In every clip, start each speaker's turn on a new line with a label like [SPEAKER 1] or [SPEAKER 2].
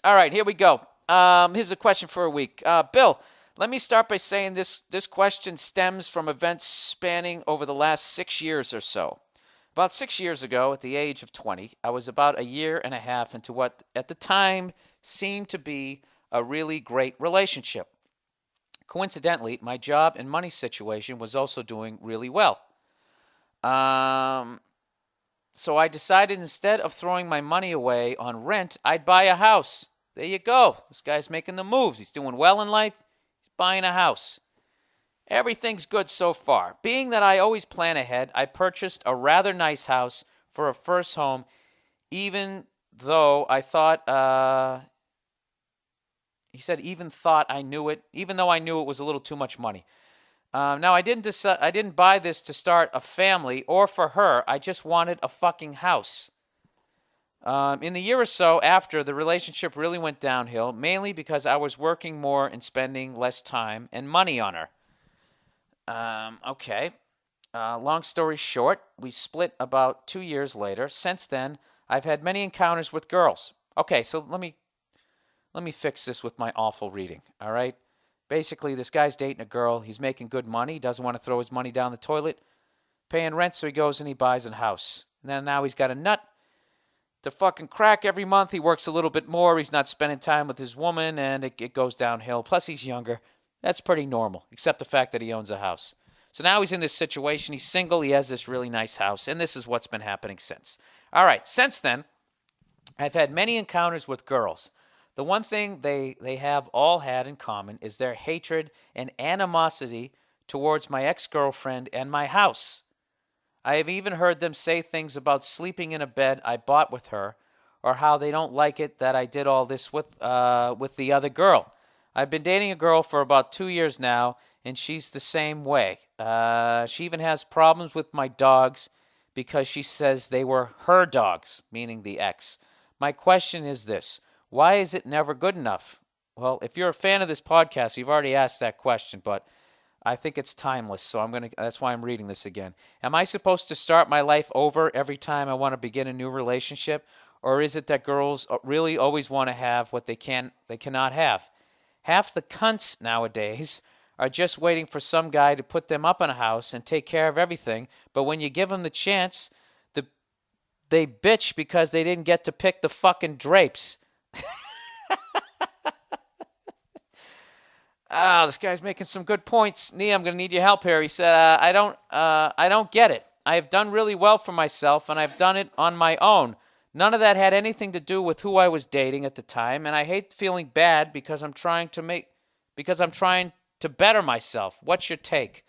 [SPEAKER 1] All right, here we go. Here's a question for a week. Bill, let me start by saying this question stems from events spanning over the last 6 years or so. About 6 years ago, at the age of 20, I was about a year and a half into what at the time seemed to be a really great relationship. Coincidentally, my job and money situation was also doing really well. Um, so I decided instead of throwing my money away on rent, I'd buy a house. There you go. This guy's making the moves. He's doing well in life. He's buying a house. Everything's good so far. Being that I always plan ahead, I purchased a rather nice house for a first home, even though I thought, he said, even though I knew it was a little too much money. Now, I didn't buy this to start a family or for her. I just wanted a fucking house. In the year or so after, the relationship really went downhill, mainly because I was working more and spending less time and money on her. Okay. Long story short, we split about 2 years later. Since then, I've had many encounters with girls. Okay, so let me fix this with my awful reading, all right? Basically, this guy's dating a girl. He's making good money. He doesn't want to throw his money down the toilet, paying rent, so he goes and he buys a house. And then now he's got a nut to fucking crack every month. He works a little bit more. He's not spending time with his woman, and it goes downhill. Plus, he's younger. That's pretty normal, except the fact that he owns a house. So now he's in this situation. He's single. He has this really nice house, and this is what's been happening since. All right, since then, I've had many encounters with girls. The one thing they have all had in common is their hatred and animosity towards my ex-girlfriend and my house. I have even heard them say things about sleeping in a bed I bought with her, or how they don't like it that I did all this with the other girl. I've been dating a girl for about 2 years now, and she's the same way. She even has problems with my dogs because she says they were her dogs, meaning the ex. My question is this. Why is it never good enough? Well, if you're a fan of this podcast, you've already asked that question, but I think it's timeless, so that's why I'm reading this again. Am I supposed to start my life over every time I want to begin a new relationship, or is it that girls really always want to have what they cannot have? Half the cunts nowadays are just waiting for some guy to put them up in a house and take care of everything, but when you give them the chance, they bitch because they didn't get to pick the fucking drapes. This guy's making some good points. Nia, I'm going to need your help here. He said, I don't get it. I have done really well for myself, and I've done it on my own. None of that had anything to do with who I was dating at the time, and I hate feeling bad because I'm trying to better myself. What's your take?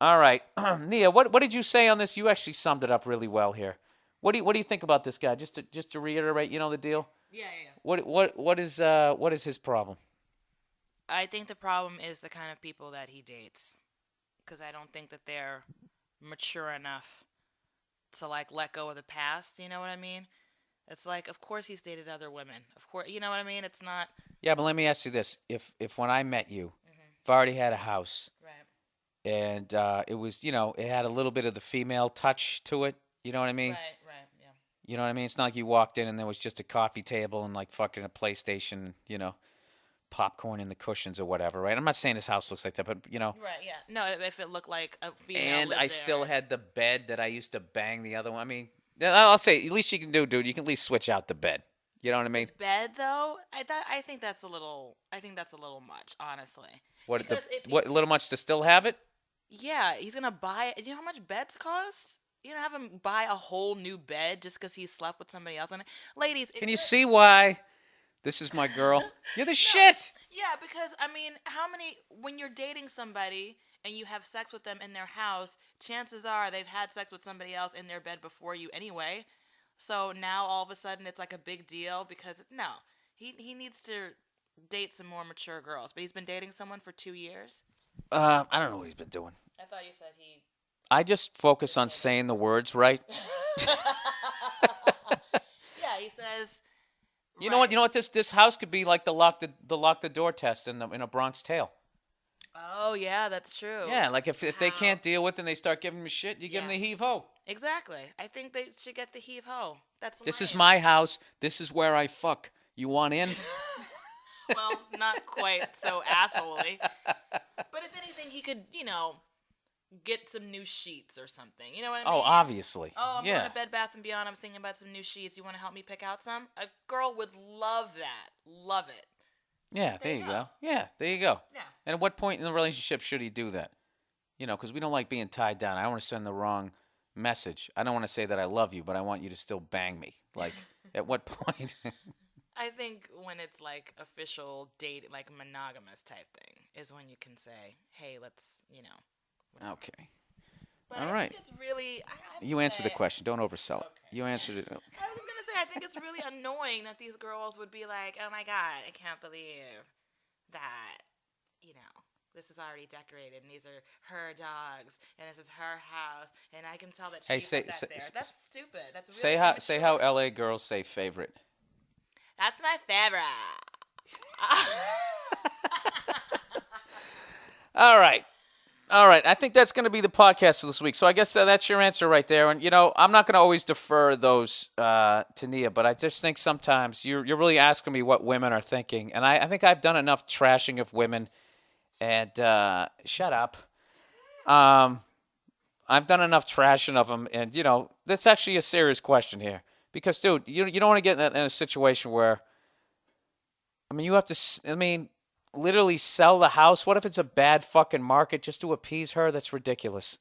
[SPEAKER 1] All right, Nia, what did you say on this? You actually summed it up really well here. What do you think about this guy? Just to reiterate, you know the deal.
[SPEAKER 2] Yeah.
[SPEAKER 1] What is his problem?
[SPEAKER 2] I think the problem is the kind of people that he dates, because I don't think that they're mature enough to like let go of the past. You know what I mean? It's like, of course he's dated other women. Of course, you know what I mean? It's not.
[SPEAKER 1] Yeah, but let me ask you this: if when I met you, if I already had a house,
[SPEAKER 2] Right.
[SPEAKER 1] and it was, it had a little bit of the female touch to it. You know what I mean?
[SPEAKER 2] Right. Yeah.
[SPEAKER 1] You know what I mean? It's not like you walked in and there was just a coffee table and like fucking a PlayStation, popcorn in the cushions or whatever, right? I'm not saying this house looks like that, but
[SPEAKER 2] Right. Yeah. No, if it looked like a female
[SPEAKER 1] and
[SPEAKER 2] lived
[SPEAKER 1] I
[SPEAKER 2] there.
[SPEAKER 1] still had the bed that I used to bang the other one. I mean, I'll say at least you can do, dude. You can at least switch out the bed. You know what I mean?
[SPEAKER 2] Bed though. I think that's a little. I think that's a little much, honestly.
[SPEAKER 1] What
[SPEAKER 2] Because
[SPEAKER 1] what a little much to still have it?
[SPEAKER 2] yeah, he's gonna buy. Do you know how much beds cost? You know, have him buy a whole new bed just because he slept with somebody else on it. Ladies,
[SPEAKER 1] Can you see why this is my girl? You're the shit.
[SPEAKER 2] Yeah, because I mean, when you're dating somebody and you have sex with them in their house, chances are they've had sex with somebody else in their bed before you anyway. So now all of a sudden it's like a big deal because no, he needs to date some more mature girls. But he's been dating someone for 2 years.
[SPEAKER 1] I don't know what he's been doing.
[SPEAKER 2] I thought you said he.
[SPEAKER 1] I just focus on saying the words right.
[SPEAKER 2] Yeah, he says.
[SPEAKER 1] You know what? You know what? This house could be like the lock the door test in a Bronx Tale.
[SPEAKER 2] Oh yeah, that's true.
[SPEAKER 1] Yeah, like if they can't deal with it and they start giving them shit, you give them the heave ho.
[SPEAKER 2] Exactly. I think they should get the heave ho.
[SPEAKER 1] This is
[SPEAKER 2] lame.
[SPEAKER 1] my house. This is where I fuck. You want in?
[SPEAKER 2] Well, not quite so assholey. But if anything, he could, get some new sheets or something. You know what I mean?
[SPEAKER 1] Oh, obviously.
[SPEAKER 2] Oh, I'm
[SPEAKER 1] yeah.
[SPEAKER 2] going to Bed Bath & Beyond. I was thinking about some new sheets. You want to help me pick out some? A girl would love that. Love it.
[SPEAKER 1] Yeah, there you go. Yeah, there you go.
[SPEAKER 2] Yeah.
[SPEAKER 1] And at what point in the relationship should he do that? Because we don't like being tied down. I don't want to send the wrong message. I don't want to say that I love you, but I want you to still bang me. Like, at what point?
[SPEAKER 2] I think when it's like official date, like monogamous type thing, is when you can say, hey, let's, whatever.
[SPEAKER 1] Okay.
[SPEAKER 2] But
[SPEAKER 1] All
[SPEAKER 2] I
[SPEAKER 1] right.
[SPEAKER 2] think it's really... I have
[SPEAKER 1] You
[SPEAKER 2] to
[SPEAKER 1] answered the
[SPEAKER 2] say-
[SPEAKER 1] question. Don't oversell it.
[SPEAKER 2] Okay.
[SPEAKER 1] You answered it.
[SPEAKER 2] I was going to say, I think it's really annoying that these girls would be like, oh my God, I can't believe that, this is already decorated, and these are her dogs, and this is her house, and I can tell that she put that there. That's stupid. That's really
[SPEAKER 1] Say how LA girls say favorite.
[SPEAKER 2] That's my favorite.
[SPEAKER 1] All right. I think that's going to be the podcast for this week. So I guess that's your answer right there. And, I'm not going to always defer those to Nia, but I just think sometimes you're really asking me what women are thinking. And I think I've done enough trashing of women. And shut up. I've done enough trashing of them. And, that's actually a serious question here. Because, dude, you don't want to get in a situation where, you have to, literally sell the house. What if it's a bad fucking market just to appease her? That's ridiculous.